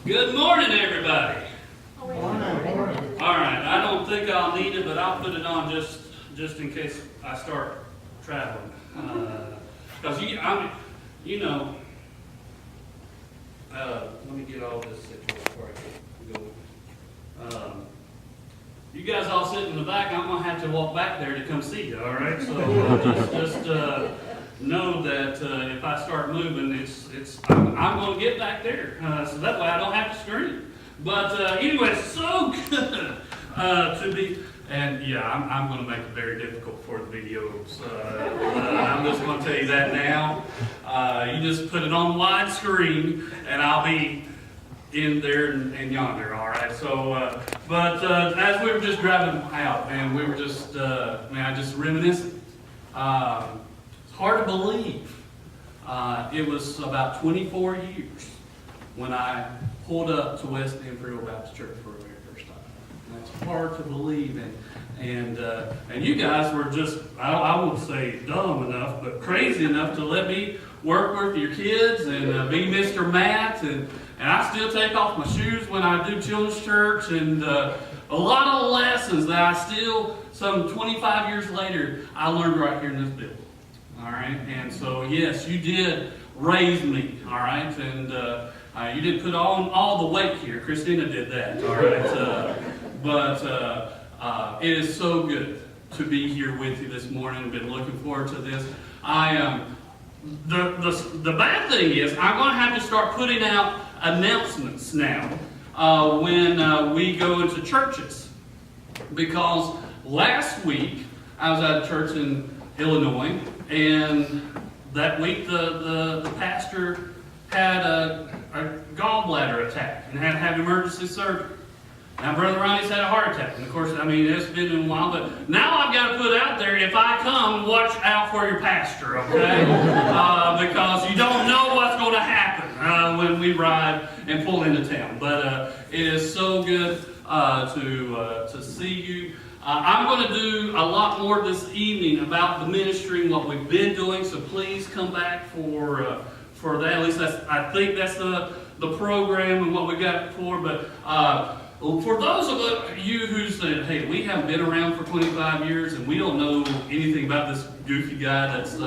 Good morning, everybody. Morning. All right, I don't think I'll need it, but I'll put it on just in case I start traveling. Because let me get all this situated before I go. You guys all sitting in the back. I'm gonna have to walk back there to come see you. All right, so just know that if I start moving, I'm going to get back there, so that way I don't have to scream. But anyway, it's so good to be, and yeah, I'm going to make it very difficult for the videos. I'm just going to tell you that now. You just put it on wide screen, and I'll be in there and yonder. All right. So, but as we were just driving out, and we were just, just reminiscing. It's hard to believe. It was about 24 years when I pulled up to West Springfield Baptist Church for the very first time. And that's hard to believe, and you guys were just, I won't say dumb enough, but crazy enough to let me work with your kids and be Mr. Matt, and I still take off my shoes when I do children's church, and a lot of lessons that I still, some 25 years later, I learned right here in this building. All right, and so yes, you did raise me. All right, and you did put on all the weight here. Christina did that. All right, but it is so good to be here with you this morning. I've been looking forward to this. The bad thing is I'm going to have to start putting out announcements now when we go into churches, because last week I was at a church in Illinois, and that week the pastor had a gallbladder attack and had to have emergency surgery. Now, Brother Ronnie's had a heart attack. And of course, it's been a while, but now I've got to put out there, if I come, watch out for your pastor, okay? Because you don't know what's going to happen when we ride and pull into town. But it is so good to see you. I'm going to do a lot more this evening about the ministry and what we've been doing, so please come back for that. At least I think that's the program and what we got for. But for those of you who said, hey, we haven't been around for 25 years and we don't know anything about this goofy guy that's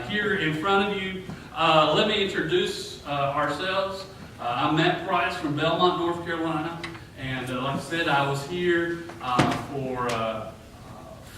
here in front of you, let me introduce ourselves. I'm Matt Price from Belmont, North Carolina. And like I said, I was here for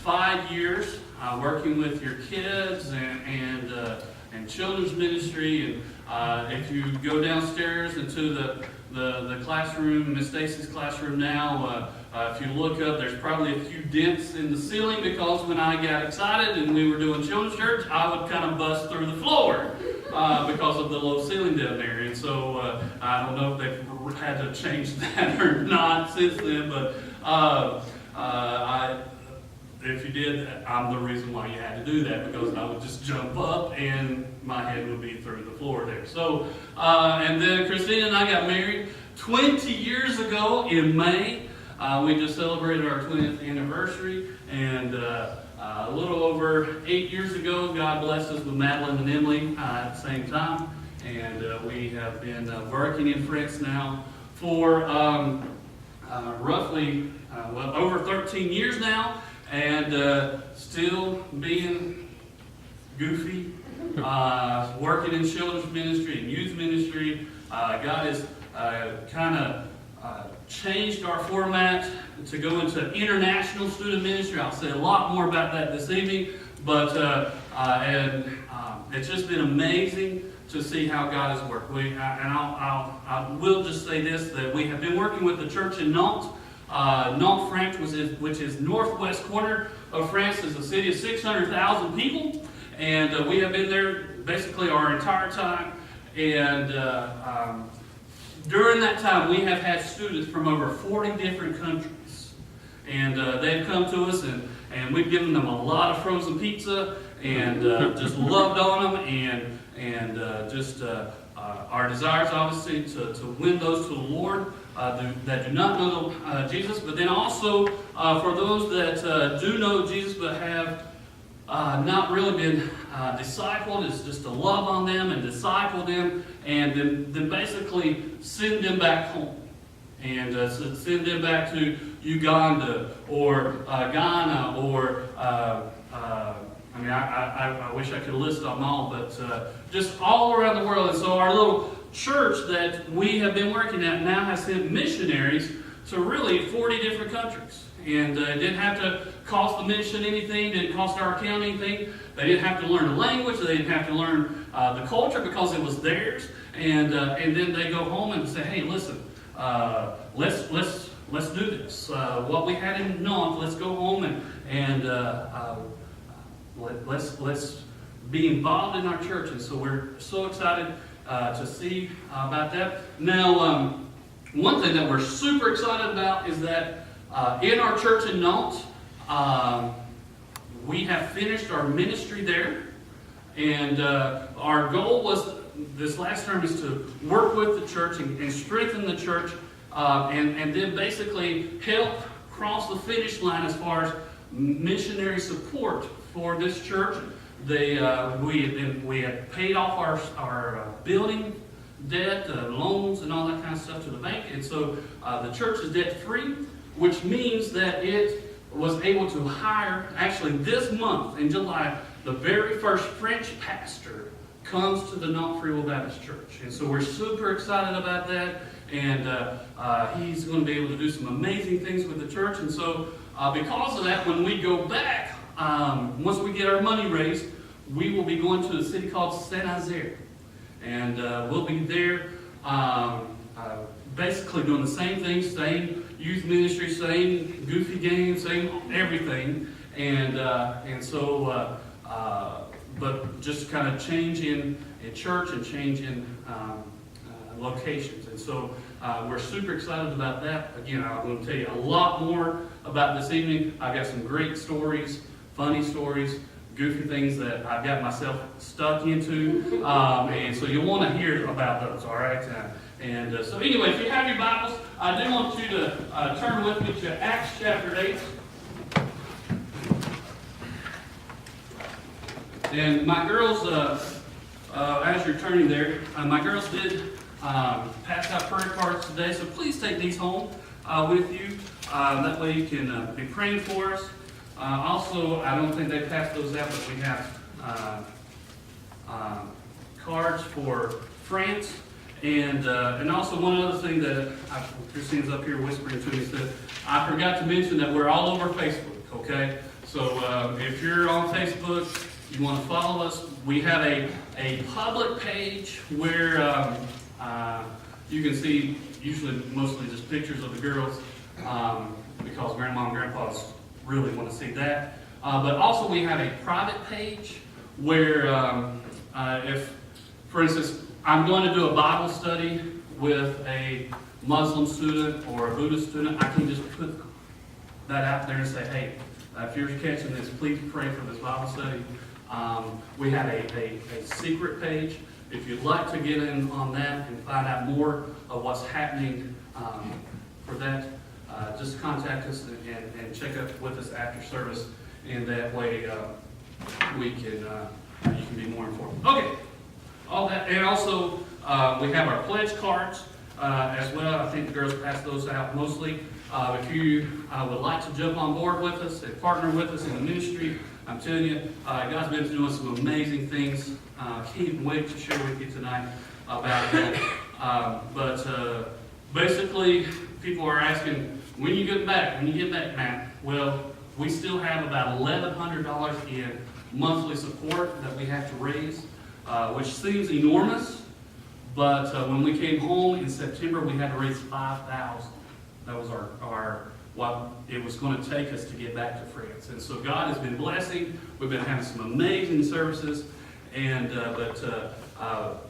5 years working with your kids and children's ministry. And if you go downstairs into the classroom, Miss Stacy's classroom now, if you look up, there's probably a few dents in the ceiling, because when I got excited and we were doing children's church, I would kind of bust through the floor because of the low ceiling down there. And so I don't know if they've had to change that or not since then, but if you did, I'm the reason why you had to do that, because I would just jump up and my head would be through the floor there. So, and then Christina and I got married 20 years ago in May. We just celebrated our 20th anniversary, and a little over 8 years ago, God blessed us with Madeline and Emily at the same time. And we have been working in France now for roughly over 13 years now, and still being goofy, working in children's ministry and youth ministry. God has kind of changed our format to go into international student ministry. I'll say a lot more about that this evening, but it's just been amazing to see how God has worked. I will just say this, that we have been working with the church in Nantes. Nantes, France, which is northwest corner of France, is a city of 600,000 people. And we have been there basically our entire time. And during that time, we have had students from over 40 different countries. And they've come to us, and we've given them a lot of frozen pizza, and just loved on them, and just our desires, obviously, to win those to the Lord that do not know Jesus, but then also for those that do know Jesus but have not really been discipled. It's just to love on them and disciple them, and then basically send them back home. And send them back to Uganda or Ghana or, I wish I could list them all, but just all around the world. And so our little church that we have been working at now has sent missionaries to really 40 different countries. And it didn't have to cost the mission anything, didn't cost our account anything. They didn't have to learn the language, they didn't have to learn the culture because it was theirs. And then they go home and say, hey, listen, let's do this. What we had in Nantes, let's go home and let's be involved in our church. And so we're so excited to see about that. Now, one thing that we're super excited about is that in our church in Nantes, we have finished our ministry there. And our goal was this last term is to work with the church and strengthen the church, and then basically help cross the finish line as far as missionary support for this church. We had paid off our building debt, loans, and all that kind of stuff to the bank, and so the church is debt free, which means that it was able to hire, actually this month in July, the very first French pastor comes to the Nantes Free Will Baptist Church. And so we're super excited about that. And he's going to be able to do some amazing things with the church. And so because of that, when we go back, once we get our money raised, we will be going to a city called Saint-Nazaire. And we'll be there basically doing the same thing, same youth ministry, same goofy games, same everything. And so but just kind of change in church and change in locations. And so we're super excited about that. Again, I'm going to tell you a lot more about this evening. I've got some great stories, funny stories, goofy things that I've got myself stuck into. And so you'll want to hear about those, all right? So anyway, if you have your Bibles, I do want you to turn with me to Acts chapter 8. And my girls, as you're turning there, my girls did pass out prayer cards today, so please take these home with you. That way you can be praying for us. Also, I don't think they passed those out, but we have cards for France. And also one other thing that Christine's up here whispering to me is that I forgot to mention that we're all over Facebook, okay? So if you're on Facebook, you want to follow us, we have a public page where you can see usually mostly just pictures of the girls because Grandma and Grandpa's really want to see that. But also we have a private page where if, for instance, I'm going to do a Bible study with a Muslim student or a Buddhist student, I can just put that out there and say, hey, if you're catching this, please pray for this Bible study. We have a secret page. If you'd like to get in on that and find out more of what's happening for that, just contact us and check up with us after service, and that way we can you can be more informed. Okay, all that, and also we have our pledge cards as well. I think the girls passed those out mostly. If you would like to jump on board with us and partner with us in the ministry, I'm telling you, God's been doing some amazing things. Can't wait to share with you tonight about that. Basically, people are asking, when you get back, Matt? Well, we still have about $1,100 in monthly support that we have to raise, which seems enormous. But when we came home in September, we had to raise $5,000. That was our what it was going to take us to get back to France. And so God has been blessing. We've been having some amazing services. And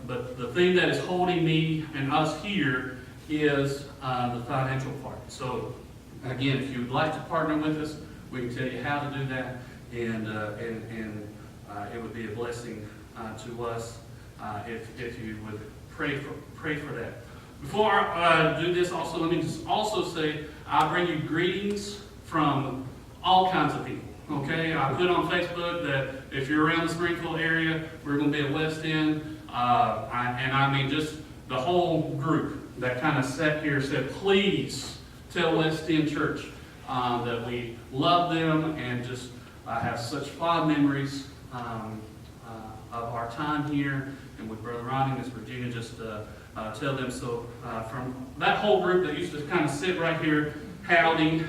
but the thing that is holding me and us here is the financial part. So again, if you would like to partner with us, we can tell you how to do that, and it would be a blessing to us if you would pray for that. Before I do this, also let me just also say I bring you greetings from all kinds of people. Okay, I put on Facebook that if you're around the Springfield area, we're going to be at West End. I mean, just the whole group that kind of sat here said, please tell West End Church that we love them and just have such fond memories of our time here. And with Brother Ronnie and Miss Virginia, just tell them so. From that whole group that used to kind of sit right here, howdy,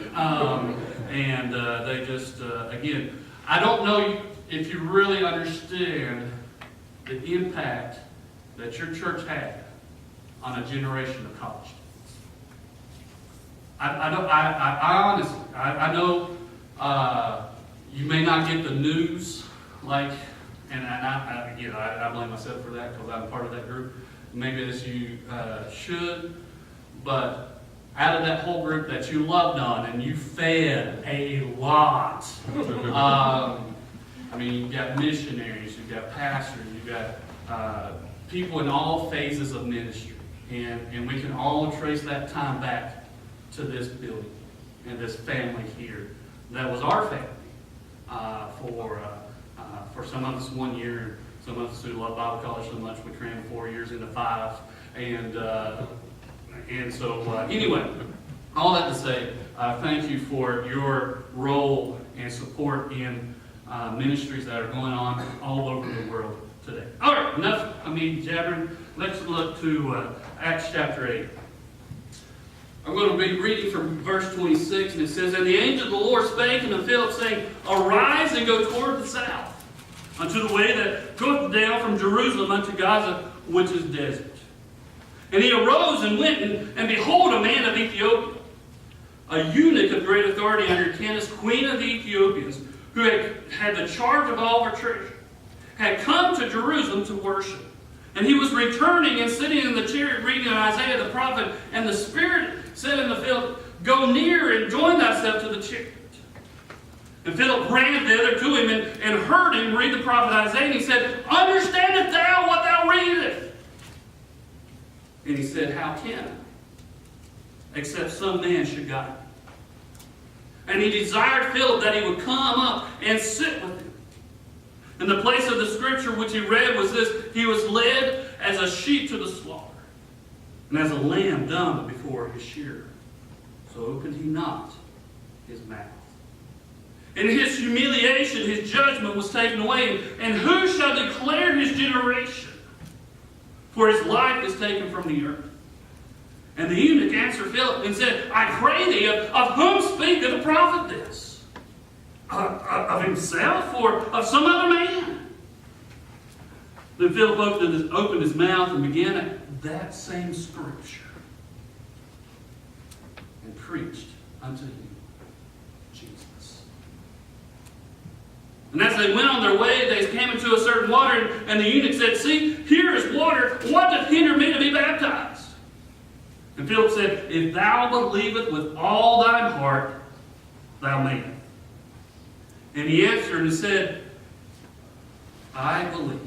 and they just, again, I don't know if you really understand the impact that your church had on a generation of college students. I honestly, I know you may not get the news, like, and I blame myself for that because I'm part of that group, maybe as you should, but out of that whole group that you loved on and you fed a lot. I mean, you've got missionaries, you've got pastors, you've got people in all phases of ministry. And we can all trace that time back to this building and this family here. That was our family for some of us 1 year, some of us who love Bible college so much we crammed 4 years into 5. And so, anyway, all that to say, thank you for your role and support in ministries that are going on all over the world today. All right, enough of me jabbering. Let's look to Acts chapter 8. I'm going to be reading from verse 26, and it says, And the angel of the Lord spake unto Philip, saying, Arise and go toward the south, unto the way that goeth down from Jerusalem unto Gaza, which is desert. And he arose and went, and behold, a man of Ethiopia, a eunuch of great authority under Candace, queen of the Ethiopians, who had the charge of all her treasure, had come to Jerusalem to worship. And he was returning and sitting in the chariot reading Isaiah the prophet, and the Spirit said unto Philip, Go near and join thyself to the chariot. And Philip ran thither to him and heard him read the prophet Isaiah, and he said, Understandest thou what thou readest? And he said, How can I? Except some man should guide me. And he desired Philip that he would come up and sit with him. And the place of the scripture which he read was this: He was led as a sheep to the slaughter, and as a lamb dumb before his shearer, so opened he not his mouth. In his humiliation his judgment was taken away, and who shall declare his generation? For his life is taken from the earth. And the eunuch answered Philip and said, I pray thee, of whom speaketh the prophet this? Of himself, or of some other man? Then Philip opened his mouth and began at that same scripture, and preached unto him Jesus. And as they went on their way, they came into a certain water, and the eunuch said, See, here is water. What doth hinder me to be baptized? And Philip said, If thou believest with all thine heart, thou mayest. And he answered and said, I believe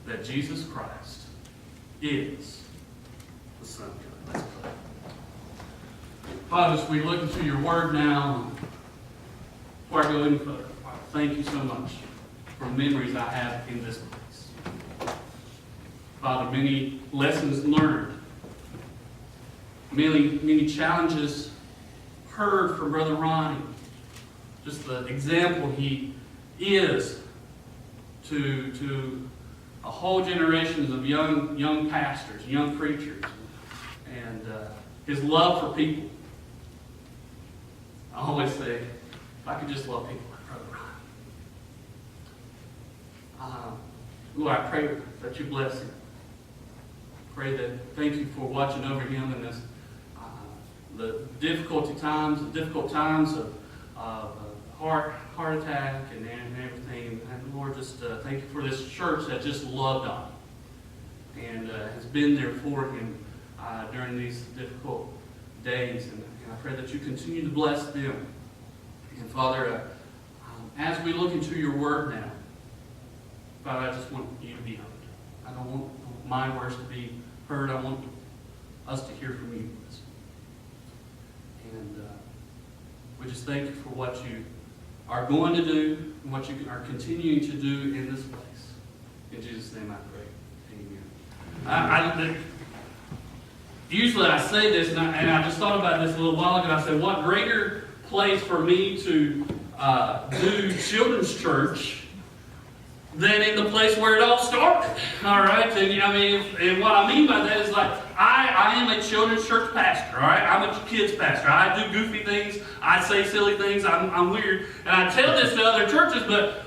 that Jesus Christ is the Son of God. Let's pray. Father, as we look into your word now, before I go any further, thank you so much for memories I have in this place. Father, many lessons learned, many challenges heard from Brother Ronnie. Just the example he is to a whole generation of young pastors, young preachers, and his love for people. I always say, if I could just love people like Brother Ronnie. Lord, I pray that you bless him. Pray that, thank you for watching over him in this, the difficult times of heart attack and everything. And Lord, just thank you for this church that just loved on him and has been there for him during these difficult days. And I pray that you continue to bless them. And Father, as we look into your word now, Father, I just want you to be heard. I don't want my words to be heard. I want us to hear from you. And we just thank you for what you are going to do and what you are continuing to do in this place. In Jesus' name I pray. Amen. Usually I say this, and I just thought about this a little while ago. I said, what greater place for me to do children's church than in the place where it all started. All right? And what I mean by that is like, I am a children's church pastor. All right? I'm a kids pastor. I do goofy things. I say silly things. I'm weird. And I tell this to other churches, but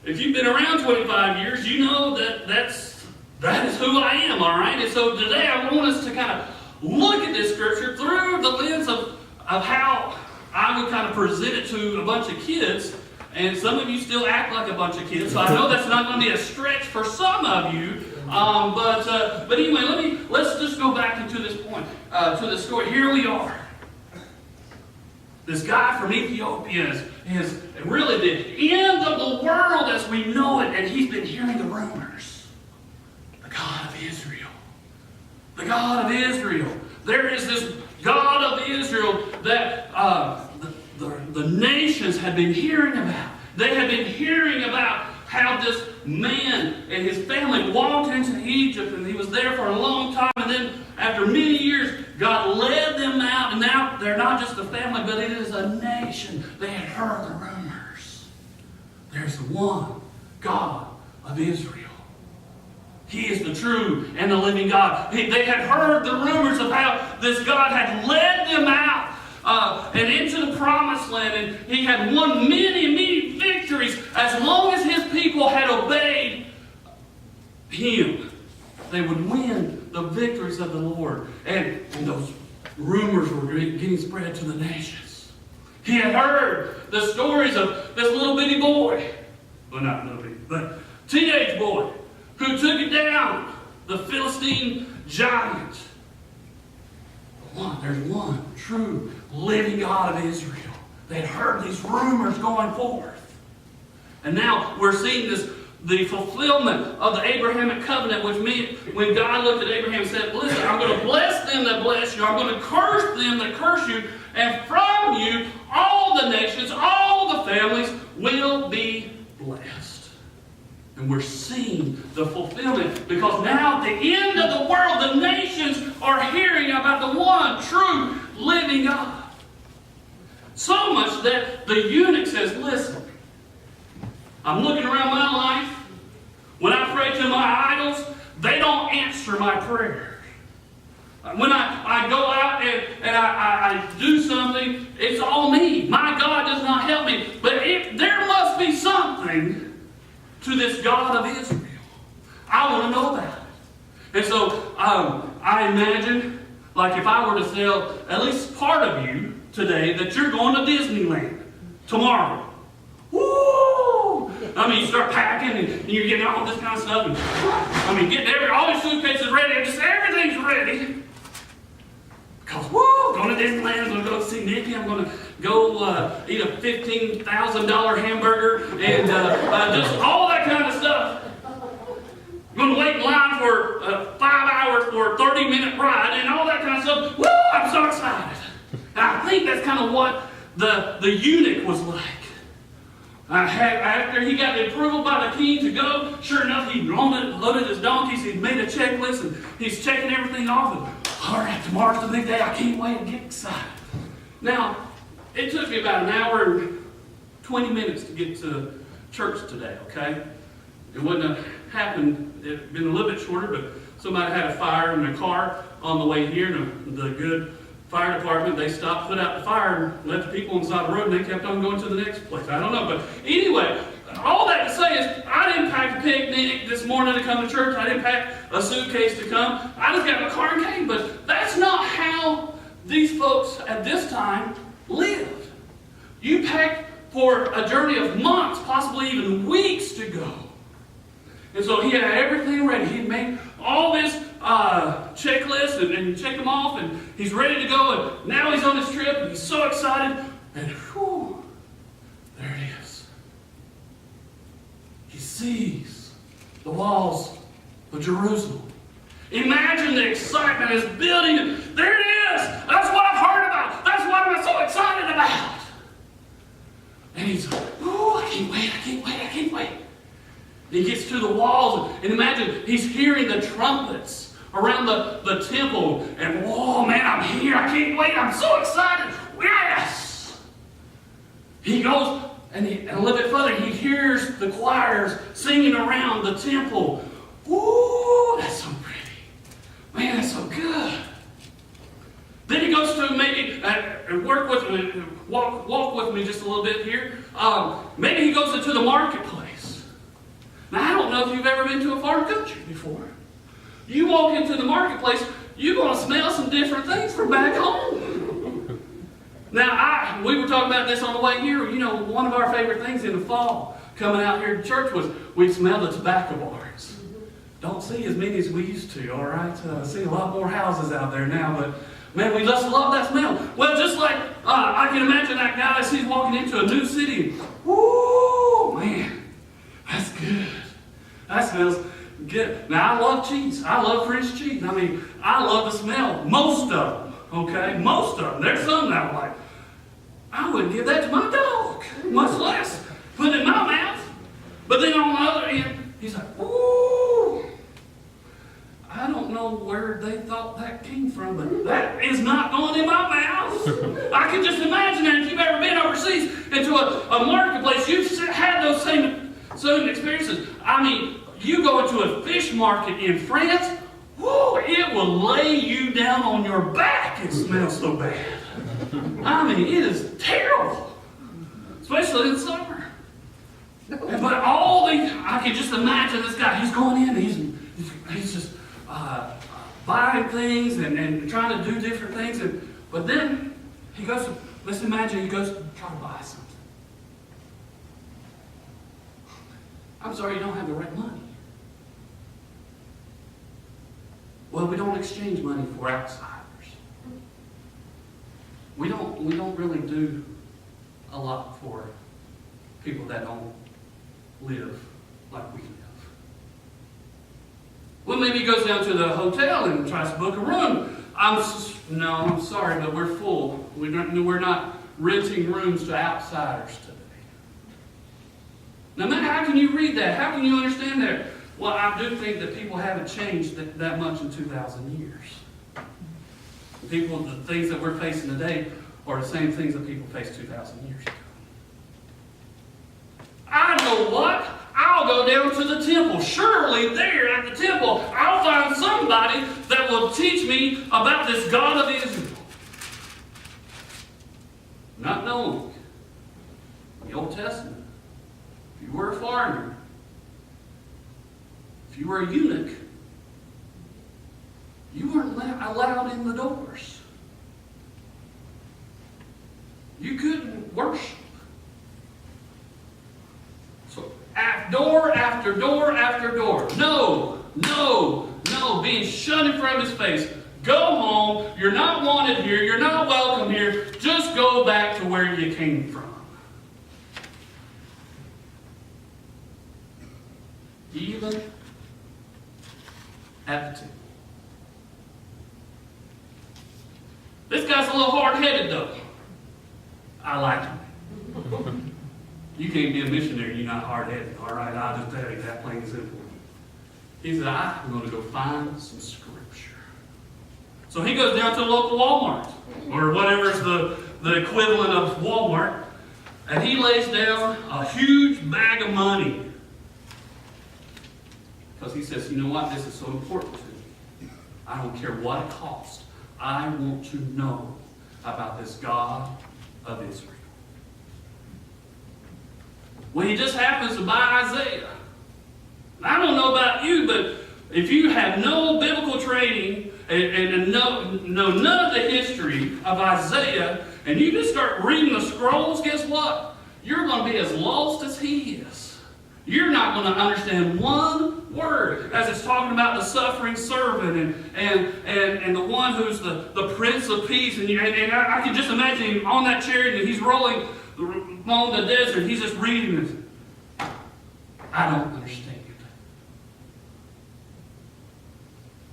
if you've been around 25 years, you know that is who I am. All right? And so today I want us to kind of look at this scripture through the lens of how I would kind of present it to a bunch of kids. And some of you still act like a bunch of kids, so I know that's not going to be a stretch for some of you. But anyway, let's just go back into this point, to the story. Here we are. This guy from Ethiopia is really the end of the world as we know it, and he's been hearing the rumors. The God of Israel. The God of Israel. There is this God of Israel that the nations had been hearing about. They had been hearing about how this man and his family walked into Egypt, and he was there for a long time, and then after many years, God led them out, and now they're not just a family, but it is a nation. They had heard the rumors. There's the one God of Israel. He is the true and the living God. They had heard the rumors of how this God had led them out and into the promised land, and he had won many, many victories as long as his people had obeyed him. They would win the victories of the Lord. And those rumors were getting spread to the nations. He had heard the stories of this little bitty boy, well, not little bitty, but teenage boy, who took it down, the Philistine giant. There's one true living God of Israel. They had heard these rumors going forth. And now we're seeing the fulfillment of the Abrahamic covenant, which meant when God looked at Abraham and said, listen, I'm going to bless them that bless you. I'm going to curse them that curse you. And from you, all the nations, all the families will be blessed. And we're seeing the fulfillment, because now at the end of the world, the nations are hearing about the one true living God. So much that the eunuch says, listen, I'm looking around my life. When I pray to my idols, they don't answer my prayers. When I go out and I do something, it's all me. My God does not help me. But there must be something to this God of Israel. I want to know about it. And so I imagine, like if I were to tell at least part of you today that you're going to Disneyland tomorrow. Woo! I mean, you start packing and you're getting all this kind of stuff. And, getting all your suitcases ready. And just everything's ready. Because, going to Disneyland, I'm going to go see Mickey. I'm going to go eat a $15,000 hamburger and just all that kind of stuff. I'm going to wait in line for 5 hours for a 30-minute ride and all that kind of stuff. Woo! I'm so excited. And I think that's kind of what the eunuch was like. After he got the approval by the king to go, sure enough, he loaded his donkeys, he made a checklist, and he's checking everything off. And, all right, tomorrow's the big day. I can't wait and get excited. Now, it took me about an hour and 20 minutes to get to church today, okay? It wouldn't have happened, it had been a little bit shorter, but somebody had a fire in their car on the way here, and the good fire department, they stopped, put out the fire, and let the people inside the road, and they kept on going to the next place. I don't know, but anyway, all that to say is, I didn't pack a picnic this morning to come to church. I didn't pack a suitcase to come. I just got my car and came, but that's not how these folks at this time lived. You packed for a journey of months, possibly even weeks to go. And so he had everything ready. He made all this checklist and checked them off, and he's ready to go. And now he's on his trip, and he's so excited. And whew, there it is. He sees the walls of Jerusalem. Imagine the excitement is building. There it is. That's what I've heard about. That's what I'm so excited about. And he's He gets to the walls, and imagine he's hearing the trumpets around the temple, and oh man, I'm here, I can't wait, I'm so excited, yes! He goes, and a little bit further, he hears the choirs singing around the temple. Ooh, that's so pretty. Man, that's so good. Then he goes to maybe walk with me just a little bit here. Maybe he goes into the marketplace. Now, I don't know if you've ever been to a foreign country before. You walk into the marketplace, you're going to smell some different things from back home. Now, we were talking about this on the way here. You know, one of our favorite things in the fall coming out here to church was we'd smell the tobacco barns. Don't see as many as we used to, all right? See a lot more houses out there now, but man, we just love that smell. Well, just like I can imagine that guy as he's walking into a new city. Woo, man, that's good. That smells good. Now, I love cheese. I love French cheese. I mean, I love the smell. Most of them, okay? Most of them. There's some that I'm like, I wouldn't give that to my dog, much less put it in my mouth. But then on the other end, he's like, ooh, I don't know where they thought that came from, but that is not going in my mouth. I can just imagine that if you've ever been overseas into a marketplace, you've had those same experiences. I mean, you go into a fish market in France, whoo, it will lay you down on your back. It smells so bad. I mean, it is terrible, especially in summer. But I can just imagine this guy. He's going in, he's just buying things and trying to do different things. But then he goes to, let's imagine he goes to try to buy something. I'm sorry, you don't have the right money. Well, we don't exchange money for outsiders. We don't really do a lot for people that don't live like we live. Well, maybe he goes down to the hotel and tries to book a room. I'm sorry, but we're full. We're not renting rooms to outsiders today. Now, how can you read that? How can you understand that? Well, I do think that people haven't changed that much in 2,000 years. The things that we're facing today are the same things that people faced 2,000 years ago. I know what? I'll go down to the temple. Surely there at the temple, I'll find somebody that will teach me about this God of Israel. Not knowing the Old Testament, if you were a foreigner, if you were a eunuch, you weren't allowed in the doors. You couldn't worship. So, door after door after door. No, being shunned in front of his face. Go home. You're not wanted here. You're not welcome here. Just go back to where you came from. Even at the temple. This guy's a little hard-headed, though. I like him. You can't be a missionary, you're not hard-headed. All right, I'll just tell you that plain and simple. He said, I'm going to go find some scripture. So he goes down to a local Walmart, or whatever's the equivalent of Walmart, and he lays down a huge bag of money. Because he says, you know what, this is so important to me. I don't care what it costs. I want to know about this God of Israel. Well, he just happens to buy Isaiah. I don't know about you, but if you have no biblical training and know none of the history of Isaiah, and you just start reading the scrolls, guess what? You're going to be as lost as he is. You're not going to understand one word as it's talking about the suffering servant and the one who's the Prince of Peace. And I can just imagine him on that chariot and he's rolling along the desert. He's just reading this. I don't understand.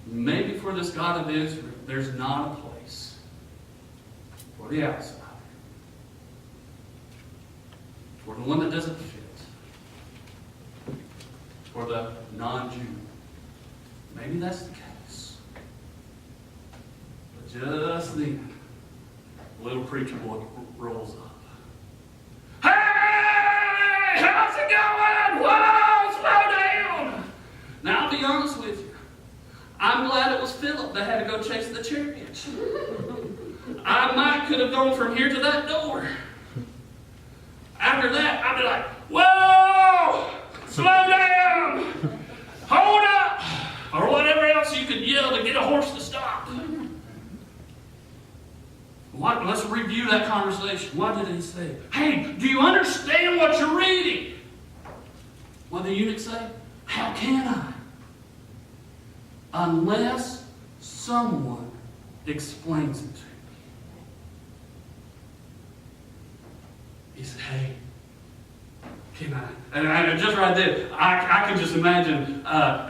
Maybe for this God of Israel, there's not a place for the outsider, for the one that doesn't fit. for the non-Jew. Maybe that's the case. But just then, a little preacher boy rolls up. Hey! How's it going? Whoa! Slow down! Now, I'll be honest with you. I'm glad it was Philip that had to go chase the chariots. I could have gone from here to that door. After that, I'd be like, whoa! Slow down! Hold up! Or whatever else you could yell to get a horse to stop. Let's review that conversation. What did he say? Hey, do you understand what you're reading? What did the eunuch say? How can I? Unless someone explains it to me. He said, hey, can I? And just right there, I can just imagine,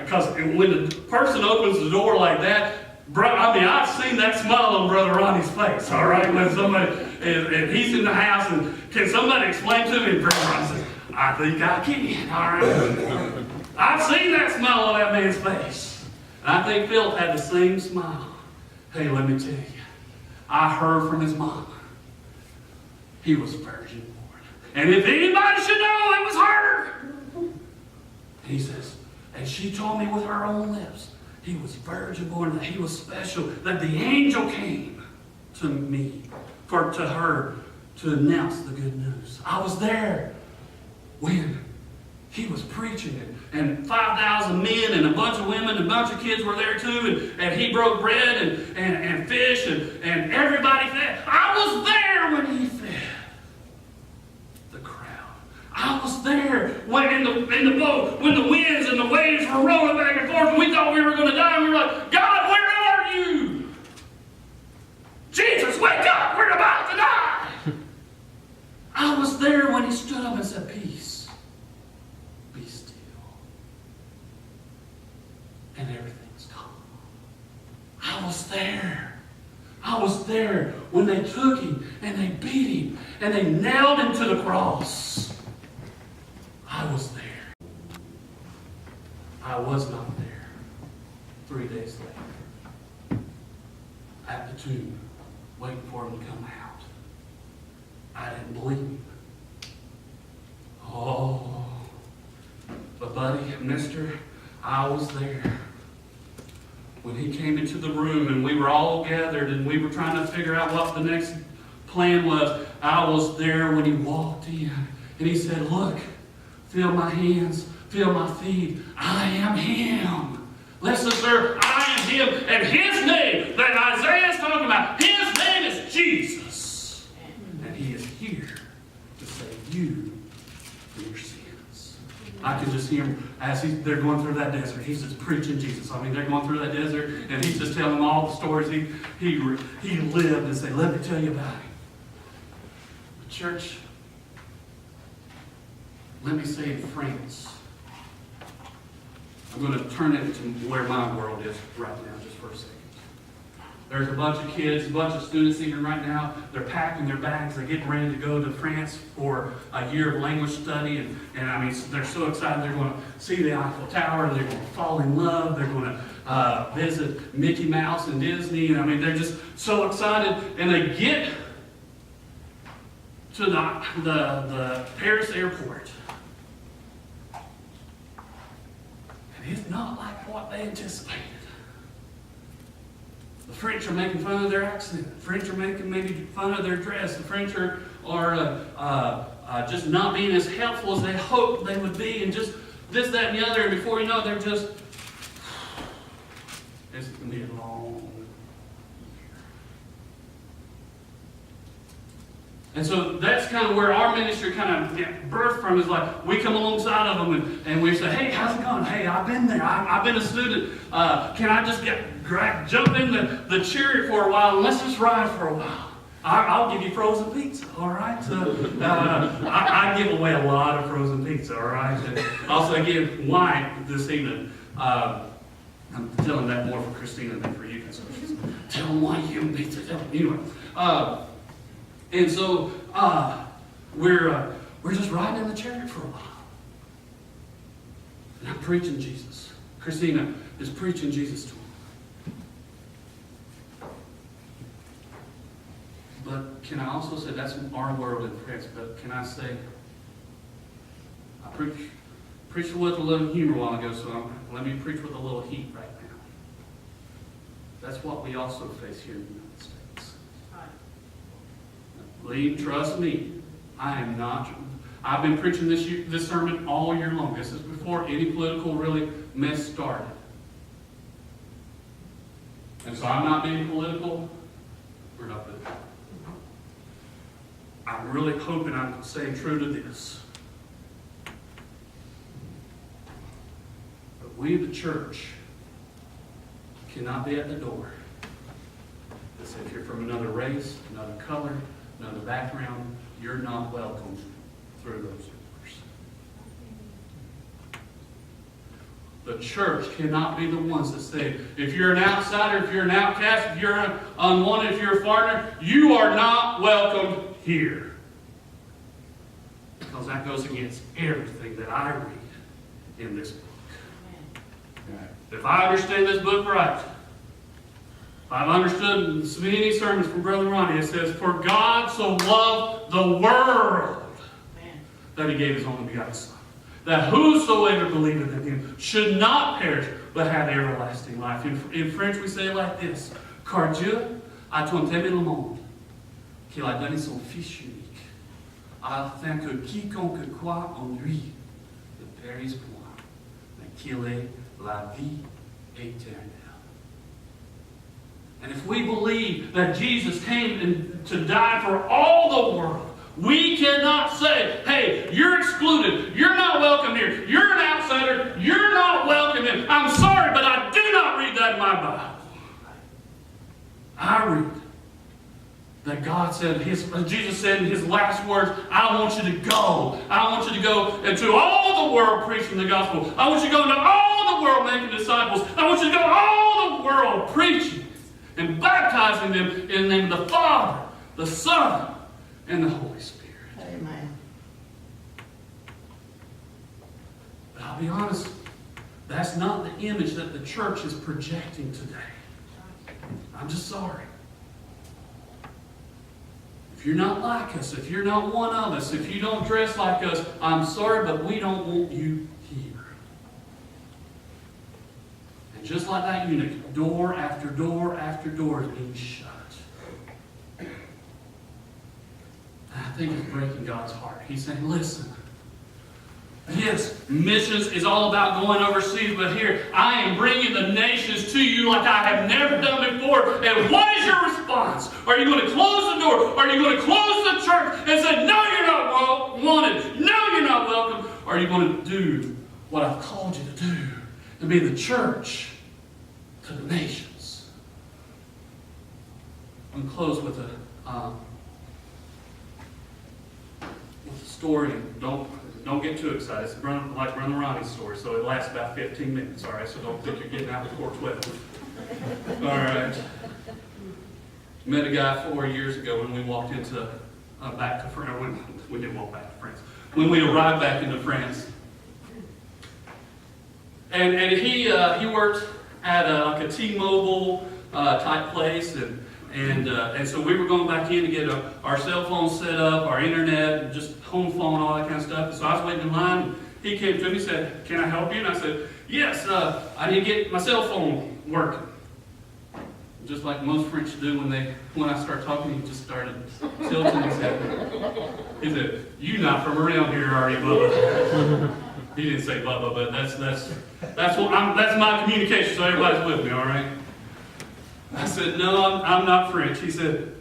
because when the person opens the door like that, I've seen that smile on Brother Ronnie's face, all right? When somebody, and he's in the house, and can somebody explain to me? Brother Ronnie says, I think I can, all right? I've seen that smile on that man's face. And I think Philip had the same smile. Hey, let me tell you, I heard from his mama. He was virgin born. And if anybody should know, it was her. He says, and she told me with her own lips, he was virgin born, that he was special, that the angel came to me, to her, to announce the good news. I was there when he was preaching it, and 5,000 men and a bunch of women and a bunch of kids were there too, and he broke bread and fish, and everybody fed. I was there when he fed the crowd. I was there when in the boat, when the winds and the waves were rolling back and forth, and we thought we were going to die, and we were like, God, where are you? Jesus, wake up, we're about to die. I was there when he stood up and said, peace, be still. And everything's calm. I was there. I was there when they took him and they beat him and they nailed him to the cross. I was there. I was not there 3 days later at the tomb waiting for him to come out. I didn't believe him. Oh, but buddy, mister, I was there when he came into the room and we were all gathered and we were trying to figure out what the next plan was. I was there when he walked in and he said, look, feel my hands, feel my feet. I am him. Listen, sir, I am him. And his name that Isaiah is talking about, his name is Jesus. And he is here to save you from your sins. I can just hear him as they're going through that desert. He's just preaching Jesus. I mean, they're going through that desert, and he's just telling them all the stories he lived and say, let me tell you about him. But church, let me say in France, I'm going to turn it to where my world is right now, just for a second. There's a bunch of kids, a bunch of students even right now. They're packing their bags. They're getting ready to go to France for a year of language study. And I mean, they're so excited. They're going to see the Eiffel Tower. They're going to fall in love. They're going to visit Mickey Mouse and Disney. And I mean, they're just so excited. And they get to the Paris airport. And it's not like what they anticipated. The French are making fun of their accent. The French are making maybe fun of their dress. The French are just not being as helpful as they hoped they would be, and just this, that, and the other. And before you know it, they're just, it's going to be a long year. And so that's kind of where our ministry kind of birthed from, is like we come alongside of them and we say, hey, how's it going? Hey, I've been there. I've been a student. Can I just jump in the chariot for a while and let's just ride for a while? I'll give you frozen pizza, all right? I give away a lot of frozen pizza, all right? And also give wine this evening. I'm telling that more for Christina than for you. So tell them why you give pizza. Tell them. Anyway. And so we're just riding in the chariot for a while. And I'm preaching Jesus. Christina is preaching Jesus to him. But can I also say, that's our world in France, but can I say, I preached with a little humor a while ago, so let me preach with a little heat right now. That's what we also face here in the United States. Believe, trust me, I am not. I've been preaching this sermon all year long. This is before any political really mess started. And so I'm not being political. We're not political. I'm really hoping I'm staying true to this. But we, the church, cannot be at the door that says if you're from another race, another color, another background, you're not welcome through those doors. The church cannot be the ones that say, if you're an outsider, if you're an outcast, if you're unwanted, if you're a foreigner, you are not welcome here. Because that goes against everything that I read in this book. If I understand this book right, if I've understood many sermons from Brother Ronnie, it says, for God so loved the world that he gave his only begotten Son, that whosoever believeth in him should not perish, but have everlasting life. In French we say it like this, car Dieu a tant aimé le monde, qu'il a donné son Fils unique, afin que quiconque croit en lui ne périsse point, mais qu'il ait la vie éternelle. And if we believe that Jesus came to die for all the world, we cannot say, hey, you're excluded. You're not welcome here. You're an outsider. You're not welcome in. I'm sorry, but I do not read that in my Bible. I read that God said, Jesus said in his last words, I want you to go. I want you to go into all the world preaching the gospel. I want you to go into all the world making disciples. I want you to go all the world preaching and baptizing them in the name of the Father, the Son, and the Holy Spirit. Amen. But I'll be honest, that's not the image that the church is projecting today. I'm just sorry. If you're not like us, if you're not one of us, if you don't dress like us, I'm sorry, but we don't want you here. And just like that eunuch, door after door after door is being shut. I think it's breaking God's heart. He's saying, listen, yes, missions is all about going overseas, but here, I am bringing the nations to you like I have never done before. And what is your response? Are you going to close the door? Are you going to close the church and say, no, you're not wanted. No, you're not welcome? Or are you going to do what I've called you to do and be the church to the nations? I'm going to close with a story. Don't get too excited. It's like Brother Ronnie's story, so it lasts about 15 minutes, all right? So don't think you're getting out of the court sweat. All right. Met a guy 4 years ago when we walked into back to France. We didn't walk back to France. When we arrived back into France. And he worked at like a T-Mobile type place, and so we were going back in to get our cell phone set up, our internet, just home phone, all that kind of stuff. And so I was waiting in line, and he came to me and said, can I help you? And I said, yes, I need to get my cell phone working. Just like most French do when I start talking, he just started tilting his head. He said, you not from around here, are you, Bubba? He didn't say Bubba, but that's my communication, so everybody's with me, all right? I said, no, I'm not French. He said,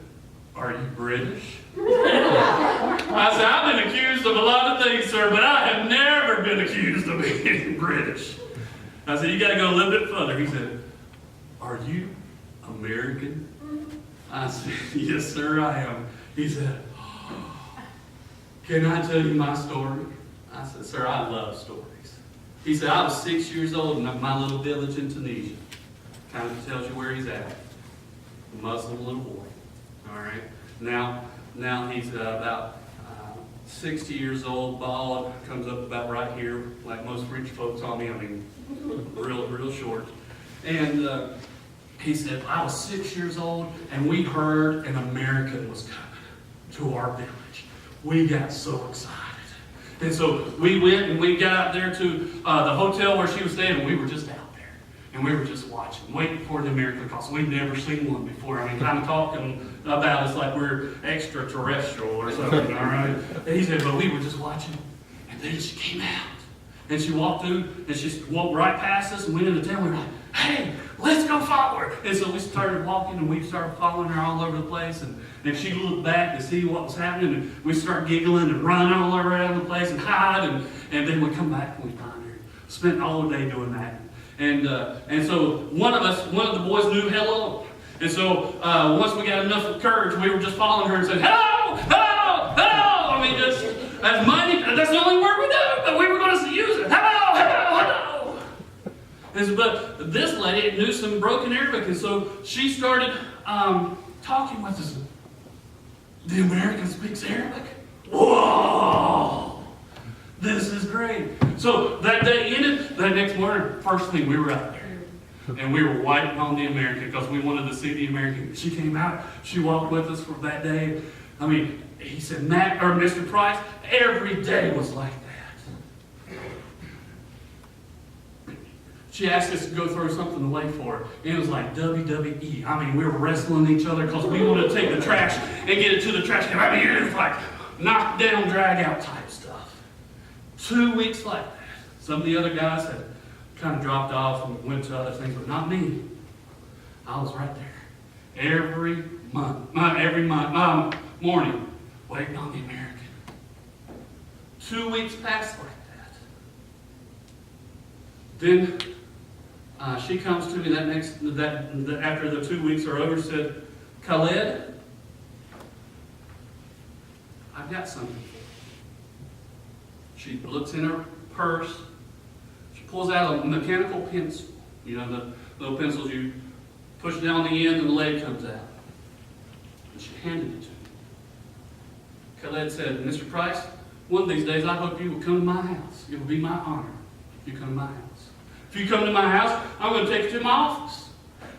are you British? I said, I've been accused of a lot of things, sir, but I have never been accused of being British. I said, you got to go a little bit further. He said, are you American? I said, yes, sir, I am. He said, can I tell you my story? I said, sir, I love stories. He said, I was 6 years old in my little village in Tunisia. Kind of tells you where he's at. A Muslim little boy. All right. Now he's about 60 years old, bald, comes up about right here, like most rich folks on me. I mean, real short. And he said, I was 6 years old, and we heard an American was coming to our village. We got so excited. And so we went and we got out there to the hotel where she was staying, and we were just out there. And we were just watching, waiting for the American call. So we'd never seen one before. I mean, kind of talking about us like we're extraterrestrial or something, all right? And he said, but we were just watching. And then she came out. And she walked through, and she walked right past us and went into town. We were like, hey, let's go follow her. And so we started walking, and we started following her all over the place. And she looked back to see what was happening, and we started giggling and running all around the place and hide. And then we come back and we find her. Spent all the day doing that. And so one of the boys knew hello. And so once we got enough courage, we were just following her and said, hello, hello, hello. I mean, just as money, that's the only word we do, but we were going to use it. Hello, hello, hello. But this lady knew some broken Arabic, and so she started talking with us. The American speaks Arabic? Whoa! This is great. So that day ended. That next morning, first thing, we were out there. And we were waiting on the American because we wanted to see the American. She came out. She walked with us for that day. I mean, he said, Matt, or Mr. Price, every day was like that. She asked us to go throw something away for her. And it was like WWE. I mean, we were wrestling each other because we wanted to take the trash and get it to the trash can. I mean, it was like knock down, drag out type stuff. 2 weeks like that. Some of the other guys had kind of dropped off and went to other things, but not me. I was right there. Every morning, waiting on the American. 2 weeks passed like that. Then she comes to me after the 2 weeks are over, said, Khaled, I've got something for you. She looks in her purse. She pulls out a mechanical pencil. You know, the little pencils you push down the end and the lead comes out. And she handed it to me. Khaled said, Mr. Price, one of these days I hope you will come to my house. It will be my honor if you come to my house. If you come to my house, I'm going to take you to my office.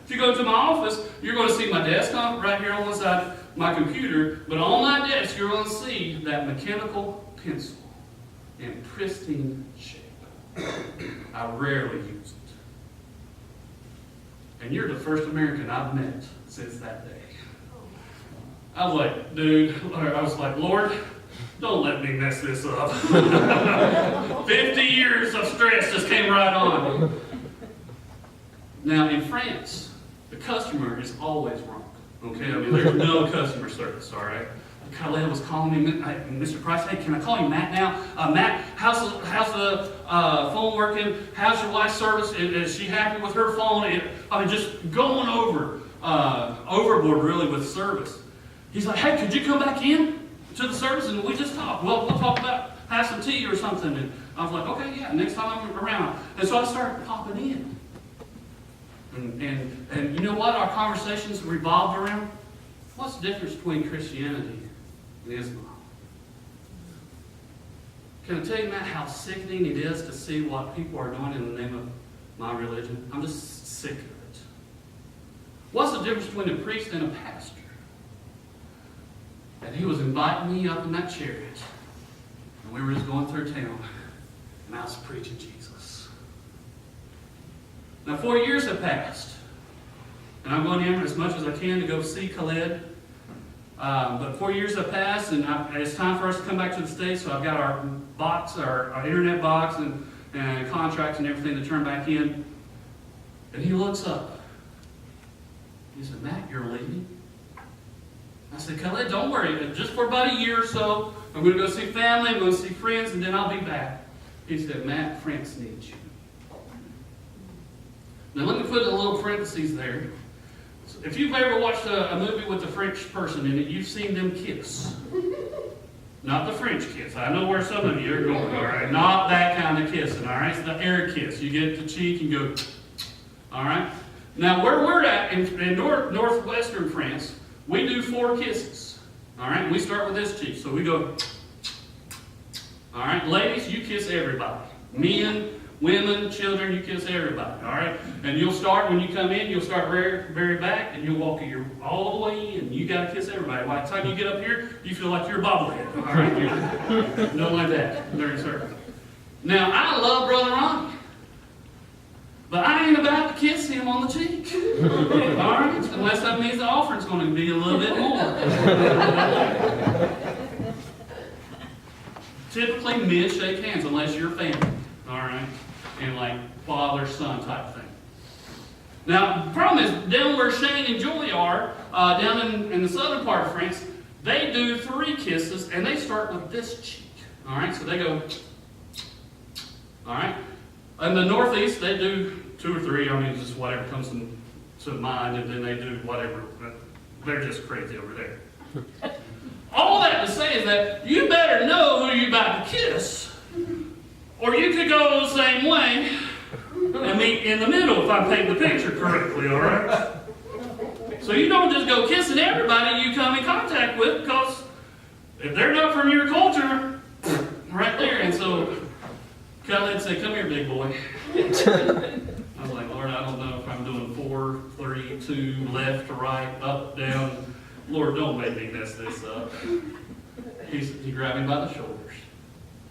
If you go to my office, you're going to see my desk right here on one side of my computer, but on my desk you're going to see that mechanical pencil in pristine shape. I rarely use it. And you're the first American I've met since that day. I was like, Lord, don't let me mess this up. 50 years of stress just came right on. Now, in France, the customer is always wrong. Okay? I mean, there's no customer service, all right? Khaled was calling me, Mr. Price, hey, can I call you Matt now? Matt, how's the phone working? How's your wife's service? Is she happy with her phone? I mean, just going overboard, really, with service. He's like, hey, could you come back in to the service and we just talk? Well, we'll talk about have some tea or something. And I was like, okay, yeah, next time I'm around. And so I started popping in. And you know what? Our conversations revolved around what's the difference between Christianity and Islam? Can I tell you, Matt, how sickening it is to see what people are doing in the name of my religion? I'm just sick of it. What's the difference between a priest and a pastor? And he was inviting me up in that chariot. And we were just going through town. And I was preaching Jesus. Now 4 years have passed. And I'm going in as much as I can to go see Khaled. But 4 years have passed, and it's time for us to come back to the States. So I've got our box, our internet box, and contracts and everything to turn back in. And he looks up. He said, Matt, you're leaving? I said, Khaled, don't worry. Just for about a year or so, I'm going to go see family, I'm going to see friends, and then I'll be back. He said, Matt, France needs you. Now let me put a little parentheses there. If you've ever watched a movie with a French person in it, you've seen them kiss. Not the French kiss. I know where some of you are going, all right? Not that kind of kissing, all right? It's the air kiss. You get the cheek and go, all right? Now, where we're at in northwestern France, we do 4 kisses, all right? We start with this cheek. So we go, All right, ladies, you kiss everybody. Men, women, children, you kiss everybody. All right, and you'll start when you come in. You'll start very back, and you'll walk all the way in. You got to kiss everybody. By the time you get up here, you feel like you're a bobblehead. All right, don't like that during service. Now, I love Brother Ronnie. But I ain't about to kiss him on the cheek. All right? Unless that means the offering's going to be a little bit more. Typically, men shake hands unless you're family. All right? And like father-son type thing. Now, the problem is, down where Shane and Joy are, down in the southern part of France, they do 3 kisses, and they start with this cheek. All right? So they go, all right? In the Northeast, they do 2 or 3. I mean, just whatever comes to mind, and then they do whatever. They're just crazy over there. All that to say is that you better know who you're about to kiss, or you could go the same way and meet in the middle if I paint the picture correctly, all right? So you don't just go kissing everybody you come in contact with, because if they're not from your culture, right there. And so Khaled said, "Come here, big boy." I was like, "Lord, I don't know if I'm doing 4, 3, 2, left to right, up, down. Lord, don't make me mess this up." He grabbed me by the shoulders.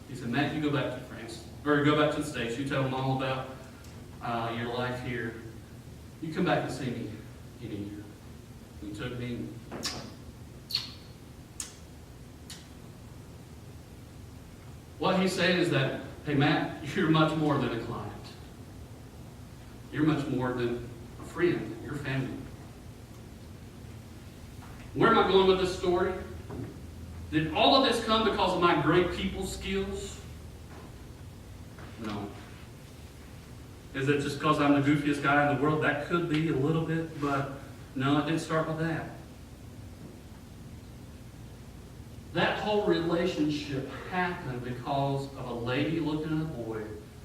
He said, "Matt, you go back to France, or go back to the States. You tell them all about your life here. You come back and see me in a year." He took me. What he's saying is that, hey, Matt, you're much more than a client. You're much more than a friend. You're family. Where am I going with this story? Did all of this come because of my great people skills? No. Is it just because I'm the goofiest guy in the world? That could be a little bit, but no, it didn't start with that. That whole relationship happened because of a lady looking at a boy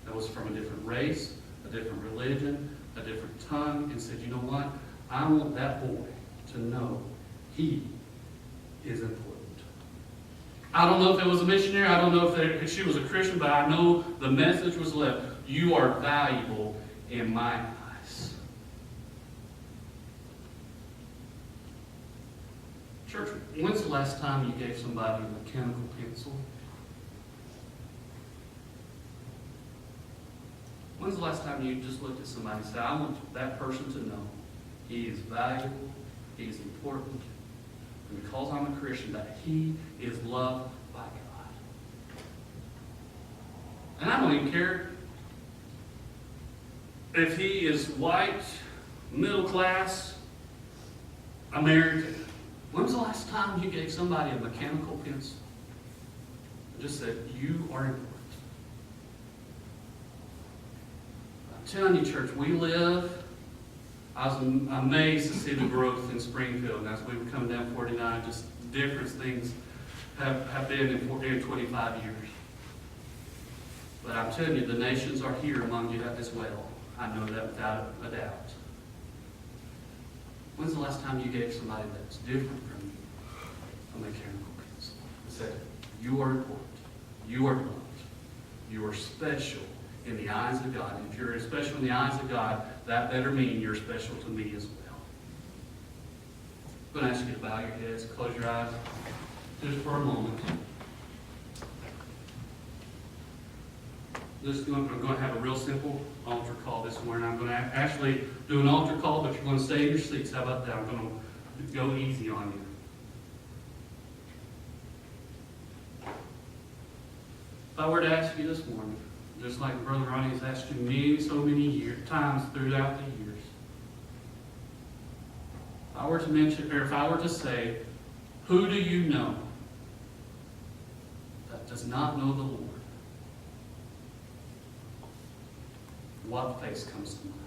that was from a different race, a different religion, a different tongue, and said, "You know what? I want that boy to know he is important." I don't know if it was a missionary. I don't know if she was a Christian, but I know the message was left. You are valuable in my eyes. Church, when's the last time you gave somebody a mechanical pencil? When's the last time you just looked at somebody and said, "I want that person to know he is valuable, he is important, and because I'm a Christian, that he is loved by God." And I don't even care if he is white, middle class, American. When's the last time you gave somebody a mechanical pencil? Just said, "You are important." I'm telling you, church, I was amazed to see the growth in Springfield. And as we were coming down 49, just different things have been in 25 years. But I'm telling you, the nations are here among you as well. I know that without a doubt. When's the last time you gave somebody that's different from you a mechanical pencil? And said, "You are important. You are loved. You are special in the eyes of God. And if you're special in the eyes of God, that better mean you're special to me as well." I'm going to ask you to bow your heads, close your eyes, just for a moment. I'm going to have a real simple altar call this morning. I'm going to actually do an altar call, but you're going to stay in your seats. How about that? I'm going to go easy on you. If I were to ask you this morning, just like Brother Ronnie has asked you so many times throughout the years, if I were to mention, or if I were to say, who do you know that does not know the Lord? What face comes to mind?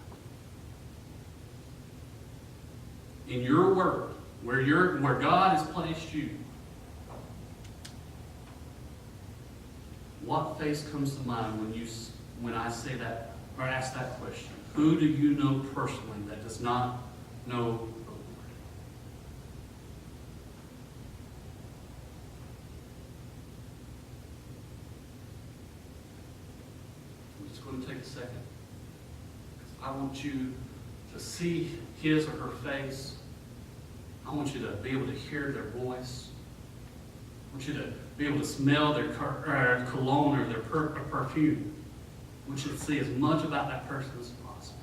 In your world, where God has placed you, what face comes to mind when I say that or ask that question? Who do you know personally that does not know the Lord? to take a second. I want you to see his or her face. I want you to be able to hear their voice. I want you to be able to smell their cologne or their perfume. I want you to see as much about that person as possible.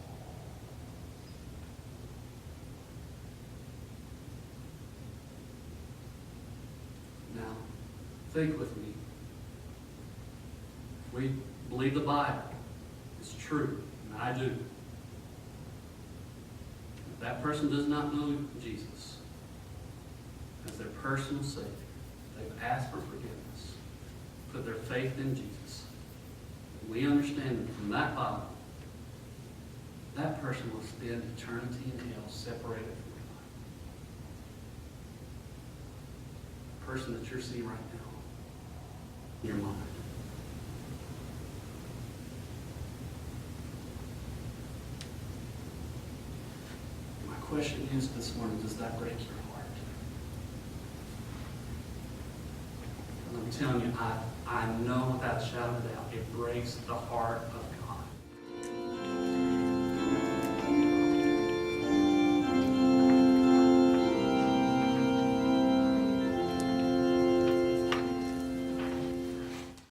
Now, think with me. If we believe the Bible is true, and I do, if that person does not know Jesus as their personal Savior, they've asked for forgiveness, put their faith in Jesus, we understand that from that Bible, that person will spend eternity in hell separated from God. The person that you're seeing right now in your mind. My question is this morning, does that break your heart? And I'm telling you, I know without a shadow of a doubt, it breaks the heart of